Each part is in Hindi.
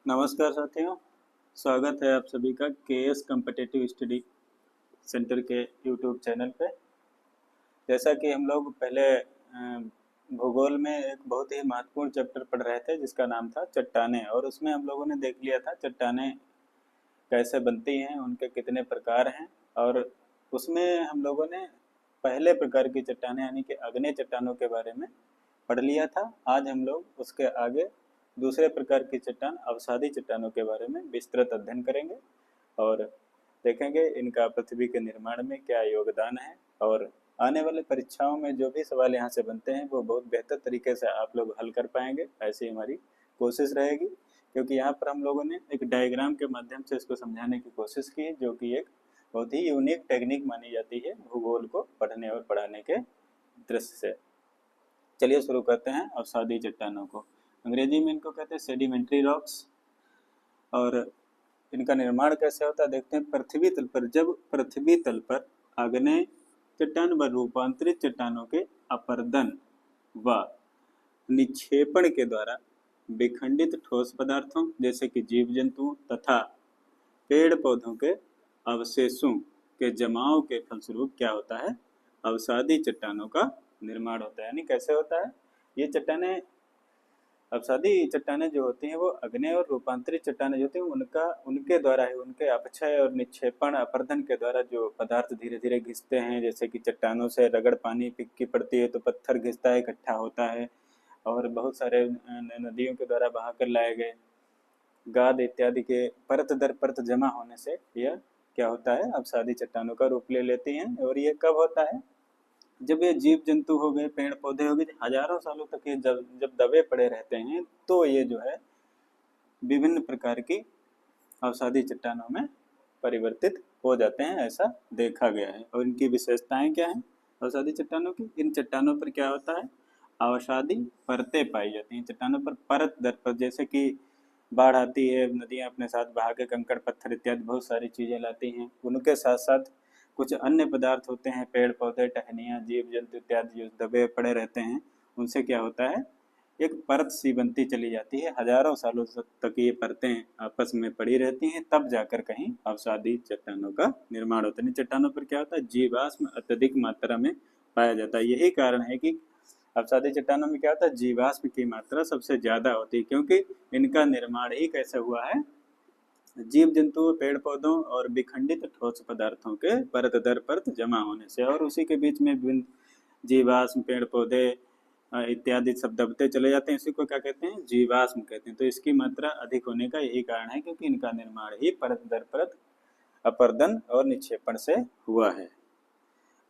नमस्कार साथियों, स्वागत है आप सभी का केएस कम्पिटिटिव स्टडी सेंटर के यूट्यूब चैनल पे। जैसा कि हम लोग पहले भूगोल में एक बहुत ही महत्वपूर्ण चैप्टर पढ़ रहे थे जिसका नाम था चट्टानें, और उसमें हम लोगों ने देख लिया था चट्टानें कैसे बनती हैं, उनके कितने प्रकार हैं। और उसमें हम लोगों ने पहले प्रकार की चट्टानें यानी कि आग्नेय चट्टानों के बारे में पढ़ लिया था। आज हम लोग उसके आगे दूसरे प्रकार की चट्टान अवसादी चट्टानों के बारे में विस्तृत अध्ययन करेंगे और देखेंगे इनका पृथ्वी के निर्माण में क्या योगदान है, और आने वाले परीक्षाओं में जो भी सवाल यहाँ से बनते हैं वो बहुत बेहतर तरीके से आप लोग हल कर पाएंगे, ऐसी हमारी कोशिश रहेगी। क्योंकि यहाँ पर हम लोगों ने एक डायग्राम के माध्यम से इसको समझाने की कोशिश की, जो कि एक बहुत ही यूनिक टेक्निक मानी जाती है भूगोल को पढ़ने और पढ़ाने के दृष्टि से। चलिए शुरू करते हैं अवसादी चट्टानों को। अंग्रेजी में इनको कहते हैं सेडिमेंट्री रॉक्स। और इनका निर्माण कैसे होता है देखते हैं। पृथ्वी तल पर, जब पृथ्वी तल पर आग्नेय चट्टान व रूपांतरित चट्टानों के अपर्दन व निक्षेपण के द्वारा विखंडित ठोस पदार्थों जैसे कि जीव जंतुओं तथा पेड़ पौधों के अवशेषों के जमाव के फलस्वरूप क्या होता है, अवसादी चट्टानों का निर्माण होता है। यानी कैसे होता है, ये चट्टानें अवसादी चट्टानें जो होती हैं वो आग्नेय और रूपांतरित चट्टानें जो होती हैं उनके द्वारा ही, उनके अपक्षय और निक्षेपण अपर्दन के द्वारा जो पदार्थ धीरे धीरे घिसते हैं, जैसे कि चट्टानों से रगड़ पानी की पड़ती है तो पत्थर घिसता है, इकट्ठा होता है, और बहुत सारे नदियों के द्वारा बहा कर लाए गए गाद इत्यादि के परत दर परत जमा होने से यह क्या होता है, अवसादी चट्टानों का रूप ले लेती हैं। और ये कब होता है, जब ये जीव जंतु हो गए, पेड़ पौधे हो गए, हजारों सालों तक ये जब दबे पड़े रहते हैं तो ये जो है विभिन्न प्रकार की अवसादी चट्टानों में परिवर्तित हो जाते हैं, ऐसा देखा गया है। और इनकी विशेषताएं क्या हैं अवसादी चट्टानों की। इन चट्टानों पर क्या होता है, अवसादी परतें पाई जाती हैं। चट्टानों पर परत दर परत, जैसे कि बाढ़ आती है, नदियां अपने साथ बहा के कंकड़ पत्थर इत्यादि बहुत सारी चीज़ें लाती हैं, उनके साथ साथ कुछ अन्य पदार्थ होते हैं, पेड़ पौधे, टहनियाँ, जीव जंतु इत्यादि जो दबे पड़े रहते हैं, उनसे क्या होता है, एक परत सी बनती चली जाती है। हजारों सालों तक ये परतें आपस में पड़ी रहती हैं, तब जाकर कहीं अवसादी चट्टानों का निर्माण होता है। इन चट्टानों पर क्या होता है, जीवाश्म अत्यधिक मात्रा में पाया जाता है। यही कारण है कि अवसादी चट्टानों में क्या होता है, जीवाश्म की मात्रा सबसे ज़्यादा होती है, क्योंकि इनका निर्माण ही कैसा हुआ है, जीव जंतुओं, पेड़ पौधों और विखंडित ठोस पदार्थों के परत दर परत जमा होने से, और उसी के बीच में विभिन्न जीवाश्म, पेड़ पौधे इत्यादि सब दबते चले जाते हैं। इसी को क्या कहते हैं, जीवाश्म कहते हैं। तो इसकी मात्रा अधिक होने का यही कारण है, क्योंकि इनका निर्माण ही परत दर परत अपर्दन और निक्षेपण से हुआ है।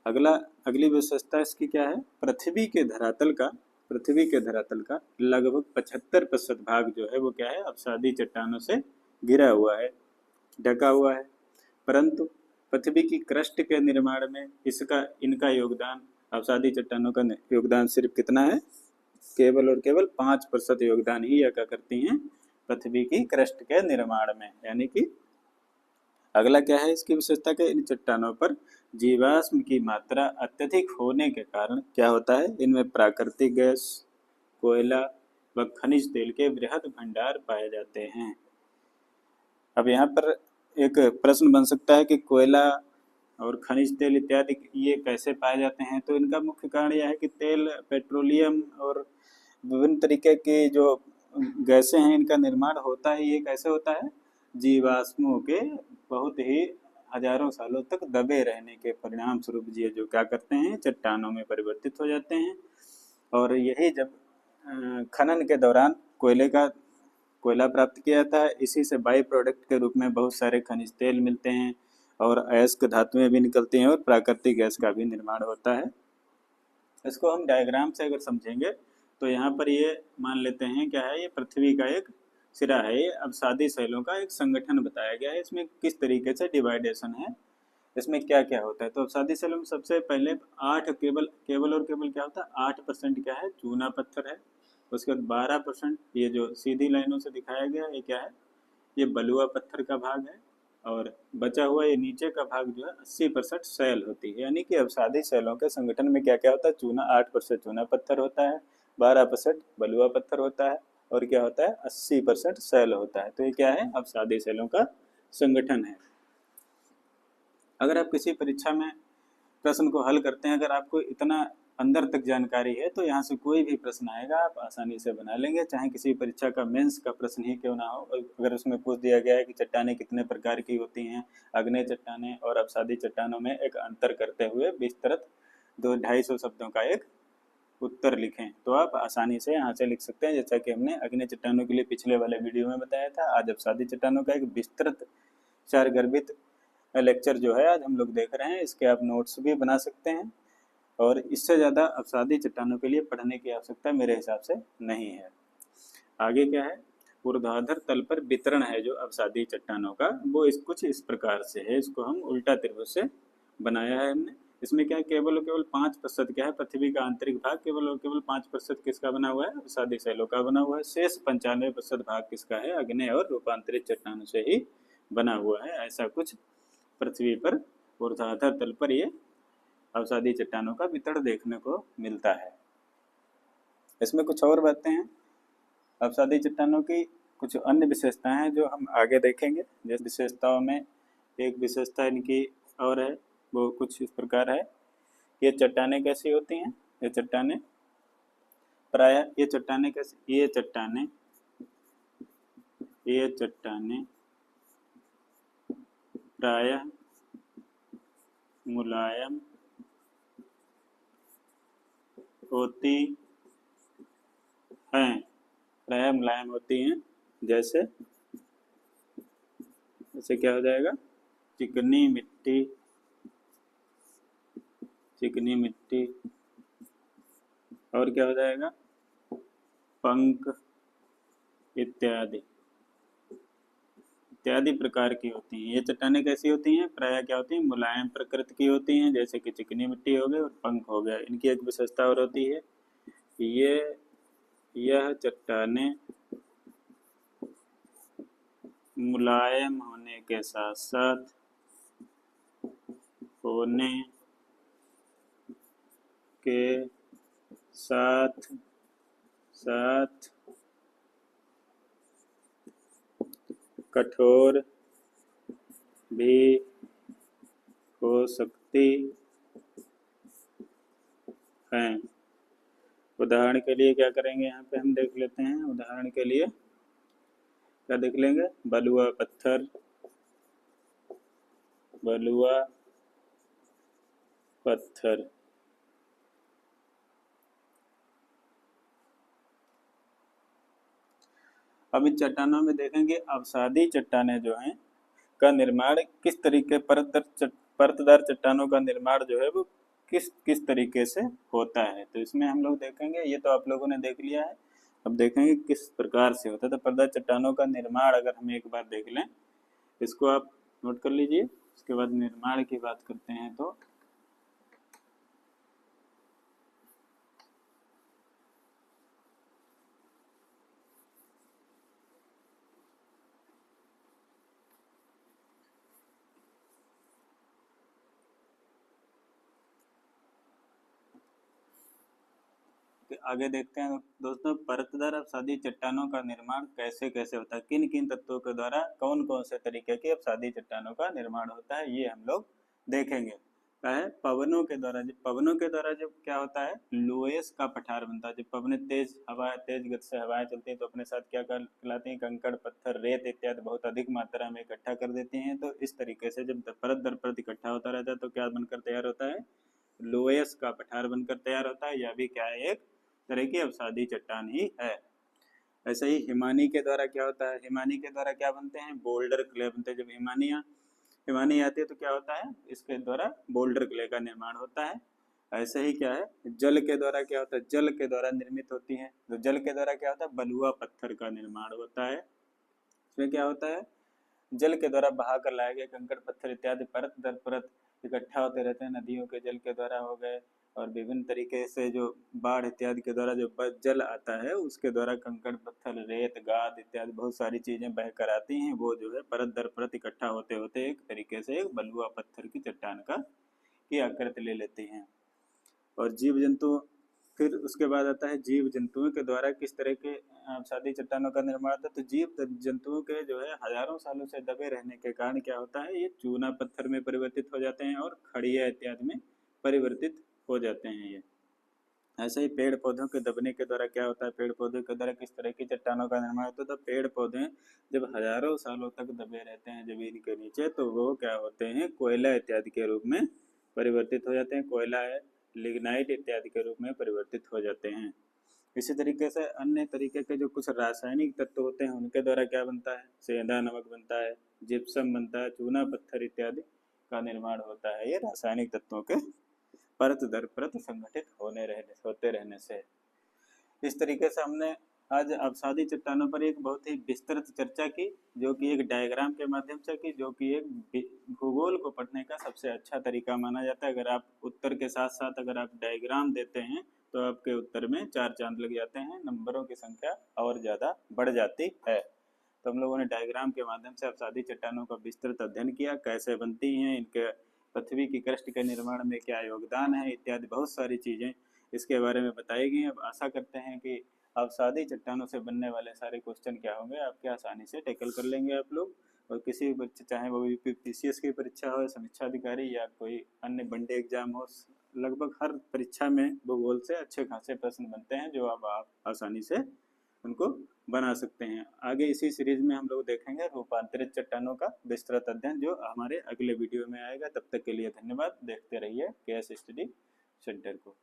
अगली विशेषता इसकी क्या है, पृथ्वी के धरातल का लगभग 75% भाग जो है वो क्या है, अवसादी चट्टानों से घिरा हुआ है, ढका हुआ है। परंतु पृथ्वी की क्रस्ट के निर्माण में इनका योगदान, अवसादी चट्टानों का योगदान सिर्फ कितना है, केवल और केवल 5% योगदान ही क्या करती हैं, पृथ्वी की क्रस्ट के निर्माण में। यानी कि अगला क्या है इसकी विशेषता के, इन चट्टानों पर जीवाश्म की मात्रा अत्यधिक होने के कारण क्या होता है, इनमें प्राकृतिक गैस, कोयला व खनिज तेल के बृहद भंडार पाए जाते हैं। अब यहाँ पर एक प्रश्न बन सकता है कि कोयला और खनिज तेल इत्यादि ये कैसे पाए जाते हैं। तो इनका मुख्य कारण यह है कि तेल, पेट्रोलियम और विभिन्न तरीके की जो गैसें हैं, इनका निर्माण होता है, ये कैसे होता है, जीवाश्मों के बहुत ही हजारों सालों तक दबे रहने के परिणाम स्वरूप ये जो क्या करते हैं, चट्टानों में परिवर्तित हो जाते हैं। और यही जब खनन के दौरान कोयला प्राप्त किया जाता है, इसी से बाई प्रोडक्ट के रूप में बहुत सारे खनिज तेल मिलते हैं और अयस्क धातुएं भी निकलती हैं और प्राकृतिक गैस का भी निर्माण होता है। इसको हम डायग्राम से अगर समझेंगे तो यहाँ पर ये मान लेते हैं क्या है, ये पृथ्वी का एक सिरा है, ये अवसादी शैलों का एक संगठन बताया गया है। इसमें किस तरीके से डिवाइडेशन है, इसमें क्या क्या होता है। तो अवसादी शैलों में सबसे पहले केवल और केवल क्या होता है, 8% क्या है, चूना पत्थर है। उसके बाद 12% ये जो सीधी लाइनों से दिखाया गया ये क्या है, ये बलुआ पत्थर का भाग है। और बचा हुआ ये नीचे का भाग जो है 80% शैल होती है। यानी कि अवसादी शैलों के संगठन में क्या क्या होता है, 8% चूना पत्थर होता है, 12% बलुआ पत्थर होता है और क्या होता है 80% सेल होता है। तो ये क्या है, अवसादी सेलों का संगठन है। अगर आप किसी परीक्षा में प्रश्न को हल करते हैं, अगर आपको इतना अंदर तक जानकारी है तो यहाँ से कोई भी प्रश्न आएगा आप आसानी से बना लेंगे, चाहे किसी परीक्षा का मेंस का प्रश्न ही क्यों ना हो। अगर उसमें पूछ दिया गया है कि चट्टानें कितने प्रकार की होती हैं, आग्नेय चट्टानें और अवसादी चट्टानों में एक अंतर करते हुए विस्तृत 250 शब्दों का एक उत्तर लिखें, तो आप आसानी से यहाँ से लिख सकते हैं। जैसा कि हमने आग्नेय चट्टानों के लिए पिछले वाले वीडियो में बताया था, आज अवसादी चट्टानों का एक विस्तृत चार गर्भित लेक्चर जो है आज हम लोग देख रहे हैं। इसके आप नोट्स भी बना सकते हैं और इससे ज़्यादा अवसादी चट्टानों के लिए पढ़ने की आवश्यकता मेरे हिसाब से नहीं है। आगे क्या है, ऊर्ध्वाधर तल पर वितरण है जो अवसादी चट्टानों का, वो कुछ इस प्रकार से है। इसको हम उल्टा त्रिभुज से बनाया है हमने। इसमें क्या है, केवल और केवल 5% क्या है, पृथ्वी का आंतरिक भाग केवल और केवल 5% किसका बना हुआ है, अवसादी शैलों का बना हुआ है। शेष 95% भाग किसका है, आग्नेय और रूपांतरित चट्टानों से ही बना हुआ है। ऐसा कुछ पृथ्वी पर ऊर्ध्वाधर तल पर ये अवसादी चट्टानों का वितरण देखने को मिलता है। इसमें कुछ और बातें हैं अवसादी चट्टानों की, कुछ अन्य विशेषताएं हैं जो हम आगे देखेंगे। जिस विशेषताओं में एक विशेषता इनकी और है, वो कुछ इस प्रकार है। ये चट्टानें कैसी होती हैं, ये चट्टानें प्रायः ये चट्टानें प्रायः मुलायम होती हैं, प्रायः मुलायम होती हैं। जैसे क्या हो जाएगा, चिकनी मिट्टी और क्या हो जाएगा, पंख इत्यादि प्रकार की होती हैं। ये चट्टानें कैसी होती हैं, प्रायः क्या होती हैं, मुलायम प्रकृति की होती हैं, जैसे कि चिकनी मिट्टी हो गई और पंख हो गया। इनकी एक विशेषता और होती है, यह चट्टानें मुलायम होने के साथ साथ कठोर भी हो सकती हैं। उदाहरण के लिए क्या करेंगे, यहाँ पे हम देख लेते हैं। उदाहरण के लिए क्या देख लेंगे, बलुआ पत्थर। अब इन चट्टानों में देखेंगे अवसादी चट्टानें जो हैं का निर्माण किस तरीके, परतदार चट्टानों का निर्माण जो है वो किस तरीके से होता है। तो इसमें हम लोग देखेंगे, ये तो आप लोगों ने देख लिया है, अब देखेंगे किस प्रकार से होता है। तो परतदार चट्टानों का निर्माण अगर हम एक बार देख लें, इसको आप नोट कर लीजिए। उसके बाद निर्माण की बात करते हैं। तो आगे देखते हैं दोस्तों, परतदार अवसादी चट्टानों का निर्माण कैसे कैसे होता है, किन किन तत्वों के द्वारा कौन कौन से तरीके के अवसादी चट्टानों का निर्माण होता है, ये हम लोग देखेंगे। क्या है, पवनों के द्वारा जब क्या होता है, लोएस का पठार बनता है। जब पवनें तेज गति से हवाएं चलती हैं तो अपने साथ क्या कहलाती हैं, कंकड़ पत्थर रेत इत्यादि बहुत अधिक मात्रा में इकट्ठा कर देती हैं। तो इस तरीके से जब परत दर परत इकट्ठा होता रहता है तो क्या बनकर तैयार होता है, लोएस का पठार बनकर तैयार होता है। यह भी क्या है, एक तरह की अवसादी चट्टान ही है। ऐसे ही हिमानी के द्वारा क्या होता है, हिमानी के द्वारा क्या बनते हैं, बोल्डर क्ले बनते हैं। जब हिमानी आती है तो क्या होता है, इसके द्वारा बोल्डर क्ले का निर्माण होता है। ऐसे ही क्या है, जल के द्वारा क्या होता है, जल के द्वारा निर्मित होती है। तो जल के द्वारा क्या होता है, बलुआ पत्थर का निर्माण होता है। इसमें क्या होता है, जल के द्वारा बहा कर लाए गए कंकड़ पत्थर इत्यादि परत दर परत इकट्ठा होते रहते हैं। नदियों के जल के द्वारा हो गए और विभिन्न तरीके से जो बाढ़ इत्यादि के द्वारा जो जल आता है उसके द्वारा कंकड़ पत्थर रेत गाद इत्यादि बहुत सारी चीजें बहकर आती हैं। वो जो है परत दर परत इकट्ठा होते होते एक तरीके से एक बलुआ पत्थर की चट्टान की आकृति ले लेती हैं। और जीव जंतु फिर उसके बाद आता है जीव जंतुओं के द्वारा किस तरह के आबशादी चट्टानों का निर्माण होता है। तो जीव जंतुओं के जो है हजारों सालों से दबे रहने के कारण क्या होता है, ये चूना पत्थर में परिवर्तित हो जाते हैं और खड़िया इत्यादि में परिवर्तित हो जाते हैं। ये ऐसे ही पेड़ पौधों के दबने के द्वारा क्या होता है, पेड़ पौधों के द्वारा किस तरह की चट्टानों का निर्माण होता है। तो पेड़ पौधे जब हजारों सालों तक दबे रहते हैं जमीन के नीचे, तो वो क्या होते हैं, कोयला इत्यादि के रूप में परिवर्तित हो जाते हैं। कोयला है, लिग्नाइट इत्यादि के रूप में परिवर्तित हो जाते हैं। इसी तरीके से अन्य तरीके के जो कुछ रासायनिक तत्व होते हैं उनके द्वारा क्या बनता है, सेंधा नमक बनता है, जिप्सम बनता है, चूना पत्थर इत्यादि का निर्माण होता है। ये रासायनिक तत्वों के परत दर परत संगठित होते रहने से। इस तरीके से हमने आज अवसादी चट्टानों पर एक बहुत ही विस्तृत चर्चा की, जो कि एक डायग्राम के माध्यम से की, जो कि एक भूगोल को पढ़ने का सबसे अच्छा तरीका माना जाता है। अगर आप उत्तर के साथ साथ अगर आप डायग्राम देते हैं तो आपके उत्तर में 4 चांद लग जाते हैं, नंबरों की संख्या और ज़्यादा बढ़ जाती है। तो हम लोगों ने डायग्राम के माध्यम से अवसादी चट्टानों का विस्तृत अध्ययन किया, कैसे बनती हैं, इनके पृथ्वी की क्रस्ट के निर्माण में क्या योगदान है इत्यादि बहुत सारी चीज़ें इसके बारे में बताई गई। अब आशा करते हैं कि अवसादी चट्टानों से बनने वाले सारे क्वेश्चन क्या होंगे आपके आसानी से टैकल कर लेंगे आप लोग। और किसी भी बच्चे, चाहे वो यूपीपीसीएस की परीक्षा हो, समीक्षा अधिकारी या कोई अन्य वनडे एग्जाम हो, लगभग हर परीक्षा में भूगोल से अच्छे खासे प्रश्न बनते हैं, जो अब आप आसानी से उनको बना सकते हैं। आगे इसी सीरीज में हम लोग देखेंगे रूपांतरित चट्टानों का विस्तृत अध्ययन, जो हमारे अगले वीडियो में आएगा। तब तक के लिए धन्यवाद। देखते रहिए केएस स्टडी सेंटर को।